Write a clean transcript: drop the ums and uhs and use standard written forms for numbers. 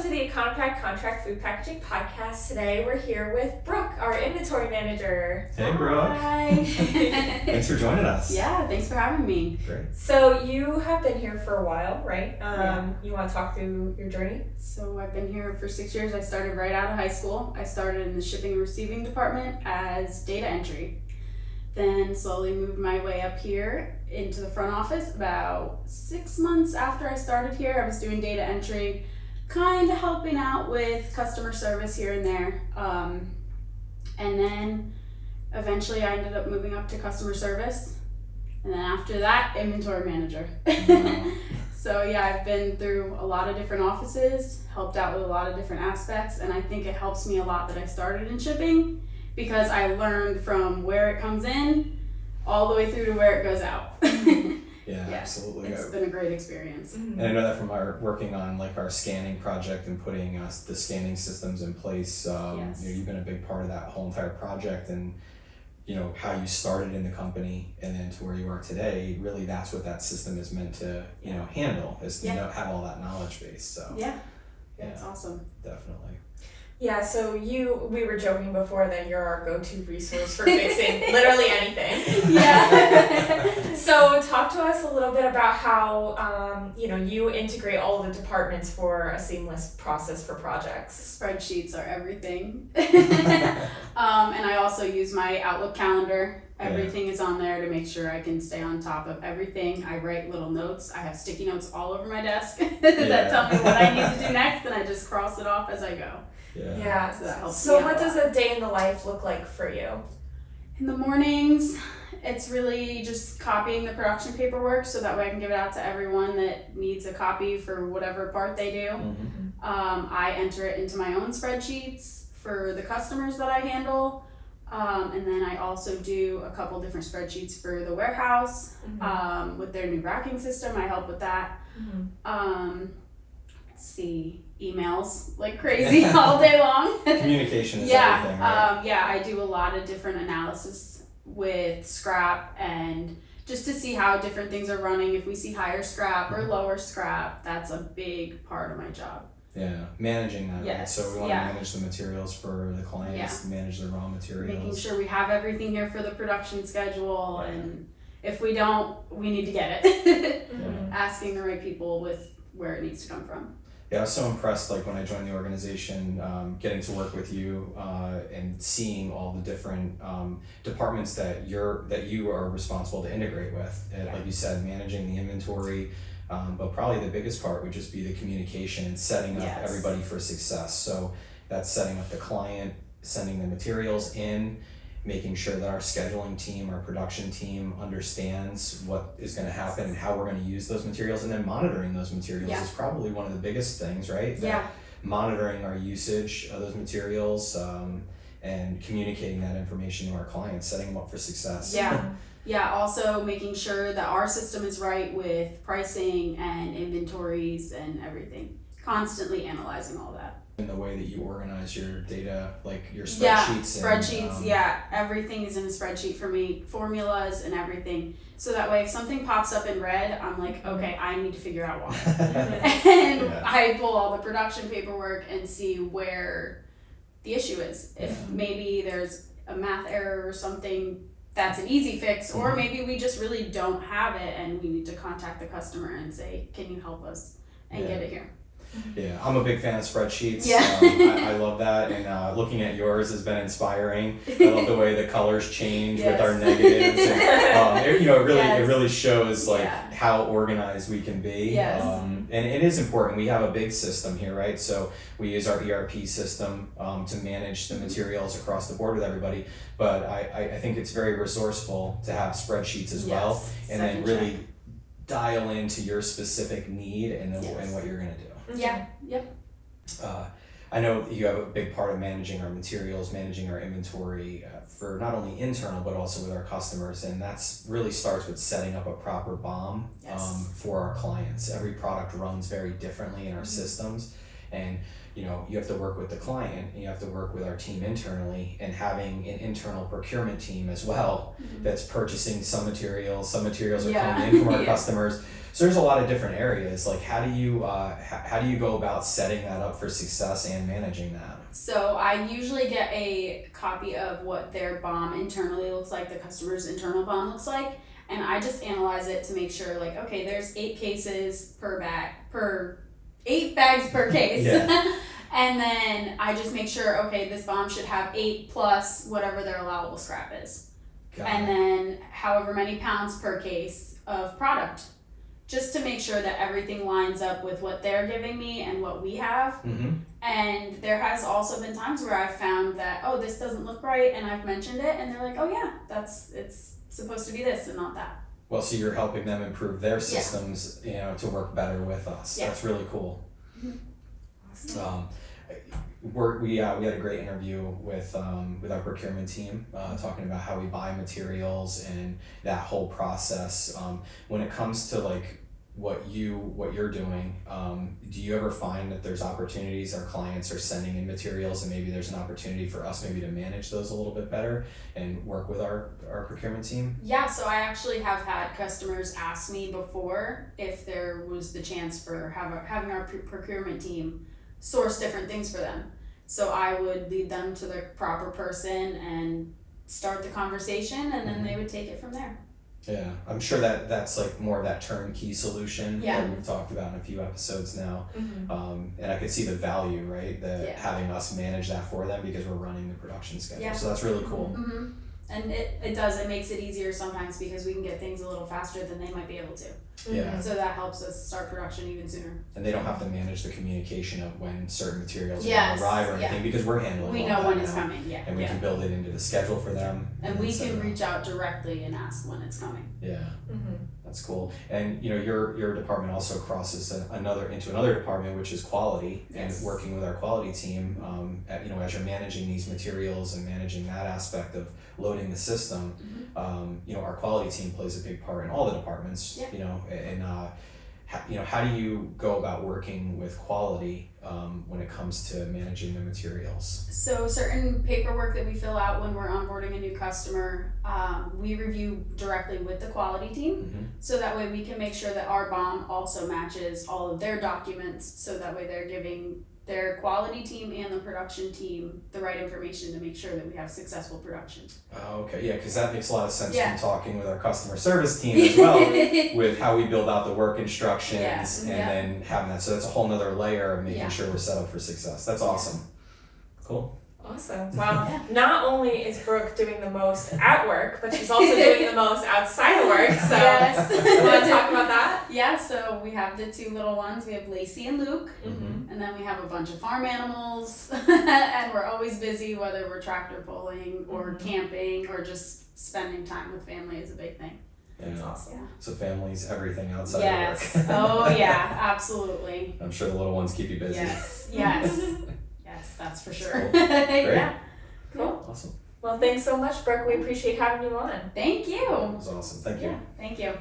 to the Econo-Pak Contract Food Packaging podcast. Today we're here with Brooke, our inventory manager. Hey, Brooke. Hi. Thanks for joining us. Yeah, thanks for having me. Great. So you have been here for a while, right? Yeah. You want to talk through your journey? So I've been here for 6 years. I started right out of high school. I started in the shipping and receiving department as data entry. Then slowly moved my way up here into the front office. About 6 months after I started here, I was doing data entry, kind of helping out with customer service here and there. And then eventually I ended up moving up to customer service. And then after that, inventory manager. Wow. So yeah, I've been through a lot of different offices, helped out with a lot of different aspects, and I think it helps me a lot that I started in shipping because I learned from where it comes in all the way through to where it goes out. Yeah, Yeah, absolutely. It's been a great experience. Mm-hmm. And I know that from our working on like our scanning project and putting the scanning systems in place. Yes. You know, you've been a big part of that whole entire project, and you know how you started in the company and then to where you are today. Really, that's what that system is meant to handle, is to have all that knowledge base. So Yeah, it's awesome. definitely. Yeah, so we were joking before that you're our go-to resource for fixing literally anything. Yeah. So talk to us a little bit about how you integrate all of the departments for a seamless process for projects. Spreadsheets are everything. And I also use my Outlook calendar. Everything is on there to make sure I can stay on top of everything. I write little notes. I have sticky notes all over my desk that tell me what I need to do next, and I just cross it off as I go. Yeah. So that helps So me out what a does lot. a day in the life look like for you? In the mornings, it's really just copying the production paperwork so that way I can give it out to everyone that needs a copy for whatever part they do. Mm-hmm. I enter it into my own spreadsheets for the customers that I handle. And then I also do a couple different spreadsheets for the warehouse with their new racking system. I help with that. Let's see, emails like crazy all day long. Communication is everything, right? I do a lot of different analysis with scrap and just to see how different things are running. If we see higher scrap or lower scrap, that's a big part of my job. Yeah, managing that. Right? Yes, So we want to manage the materials for the clients, manage the raw materials. Making sure we have everything here for the production schedule, and if we don't, we need to get it. Asking the right people with where it needs to come from. Yeah, I was so impressed, like when I joined the organization, getting to work with you and seeing all the different departments that you are responsible to integrate with. And like you said, managing the inventory, but probably the biggest part would just be the communication and setting up everybody for success. So that's setting up the client, sending the materials in, making sure that our scheduling team, our production team understands what is going to happen and how we're going to use those materials, and then monitoring those materials is probably one of the biggest things, right? Monitoring our usage of those materials and communicating that information to our clients, setting them up for success. Also making sure that our system is right with pricing and inventories and everything. Constantly analyzing all that. In the way that you organize your data, like your spreadsheets. Everything is in a spreadsheet for me, formulas and everything. So that way if something pops up in red, I'm like, okay, I need to figure out why. And I pull all the production paperwork and see where the issue is. If maybe there's a math error or something, that's an easy fix, or maybe we just really don't have it and we need to contact the customer and say, can you help us and get it here. Yeah, I'm a big fan of spreadsheets. Yeah. I love that, and looking at yours has been inspiring. I love the way the colors change with our negatives. And, it really shows like how organized we can be. Yes. And it is important. We have a big system here, right? So we use our ERP system to manage the materials across the board with everybody. But I think it's very resourceful to have spreadsheets as well, and then really dial into your specific need and what you're going to do. I know you have a big part of managing our materials, managing our inventory for not only internal but also with our customers, and that's really starts with setting up a proper BOM for our clients. Every product runs very differently in our systems, And you have to work with the client, and you have to work with our team internally, and having an internal procurement team as well that's purchasing some materials are coming in from our customers. So there's a lot of different areas. Like how do you go about setting that up for success and managing that? So I usually get a copy of what their BOM internally looks like, the customer's internal BOM looks like, and I just analyze it to make sure, like, okay, there's 8 cases per bag, 8 bags per case. And then I just make sure, okay, this BOM should have 8 plus whatever their allowable scrap is. And then however many pounds per case of product, just to make sure that everything lines up with what they're giving me and what we have. And there has also been times where I've found that, oh, this doesn't look right, and I've mentioned it, and they're like, oh yeah, it's supposed to be this and not that. Well, so you're helping them improve their systems, to work better with us. That's really cool. Awesome. We had a great interview with our procurement team, talking about how we buy materials and that whole process. When it comes to like what you're doing, do you ever find that there's opportunities our clients are sending in materials, and maybe there's an opportunity for us maybe to manage those a little bit better and work with our procurement team? Yeah, so I actually have had customers ask me before if there was the chance for having our procurement team source different things for them. So I would lead them to the proper person and start the conversation, and then they would take it from there. Yeah, I'm sure that's like more of that turnkey solution that we've talked about in a few episodes now. And I could see the value, right? That having us manage that for them, because we're running the production schedule. So that's really cool. And it makes it easier sometimes because we can get things a little faster than they might be able to. So that helps us start production even sooner. And they don't have to manage the communication of when certain materials are going to arrive or anything, because we're handling we all know that when now. it's coming, And we can build it into the schedule for them. And we can reach out directly and ask when it's coming. That's cool. And your department also crosses into another department, which is quality, and working with our quality team. As you're managing these materials and managing that aspect of loading the system, our quality team plays a big part in all the departments. How do you go about working with quality when it comes to managing the materials? So certain paperwork that we fill out when we're onboarding a new customer, we review directly with the quality team. So that way we can make sure that our BOM also matches all of their documents, so that way they're giving their quality team and the production team the right information to make sure that we have successful production. Okay, because that makes a lot of sense from talking with our customer service team as well, with how we build out the work instructions and then having that. So that's a whole nother layer of making sure we're set up for success. That's awesome. Cool. Awesome. Wow. Not only is Brooke doing the most at work, but she's also doing the most outside of work. So you want to talk about that? Yeah, so we have the 2 little ones. We have Lacey and Luke. And then we have a bunch of farm animals. And we're always busy, whether we're tractor pulling or camping or just spending time with family is a big thing. That's awesome. So family's everything outside of work. Oh yeah, absolutely. I'm sure the little ones keep you busy. Yes, that's for sure. Cool. Great. Cool. Awesome. Well, thanks so much, Brooke. We appreciate having you on. Thank you. That was awesome. Thank you. Thank you.